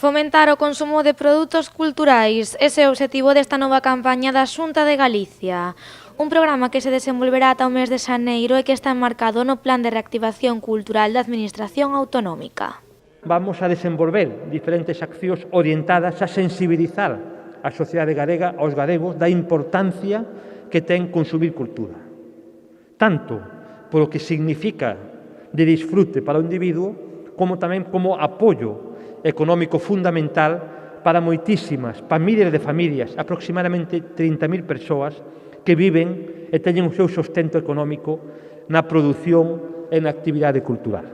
Fomentar o consumo de produtos culturais, ese é o obxectivo desta nova campaña da Xunta de Galicia. Un programa que se desenvolverá ata o mes de xaneiro e que está enmarcado no Plan de Reactivación Cultural da Administración Autonómica. Vamos a desenvolver diferentes accións orientadas a sensibilizar a sociedade galega, aos galegos, da importancia que ten consumir cultura. Tanto polo que significa de disfrute para o individuo, como tamén como apoio económico fundamental para moitísimas miles de familias, aproximadamente 30.000 persoas que viven e teñen o seu sustento económico na produción e na actividade cultural.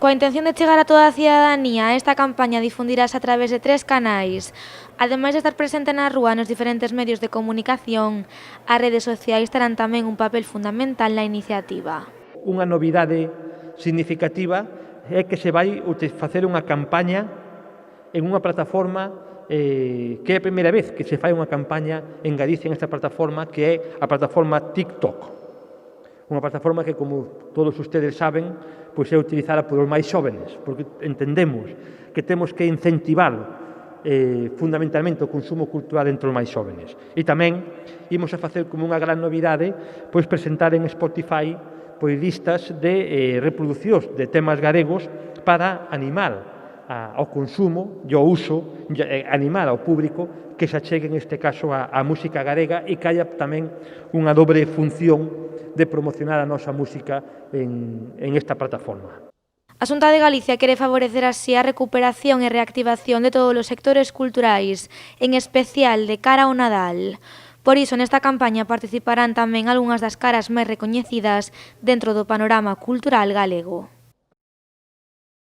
Coa intención de chegar a toda a cidadanía, esta campaña difundirase a través de 3 canais. Ademais de estar presente na rúa nos diferentes medios de comunicación, as redes sociais terán tamén un papel fundamental na iniciativa. Unha novidade significativa é que se vai facer unha campaña en unha plataforma que é a primeira vez que se fai unha campaña en Galicia en esta plataforma, que é a plataforma TikTok. Unha plataforma que, como todos ustedes saben, pois é utilizada por os máis xóvenes, porque entendemos que temos que incentivar fundamentalmente o consumo cultural entre os máis xóvenes. E tamén imos a facer como unha gran novidade, pois presentar en Spotify pois listas de reproduccións de temas galegos para animar ao consumo e ao uso, animar ao público que se achegue, neste caso, a música galega e que haya tamén unha dobre función de promocionar a nosa música en esta plataforma. A Xunta de Galicia quere favorecer así a recuperación e reactivación de todos os sectores culturais, en especial de cara ao Nadal. Por iso, nesta campaña participarán tamén algunhas das caras máis recoñecidas dentro do panorama cultural galego.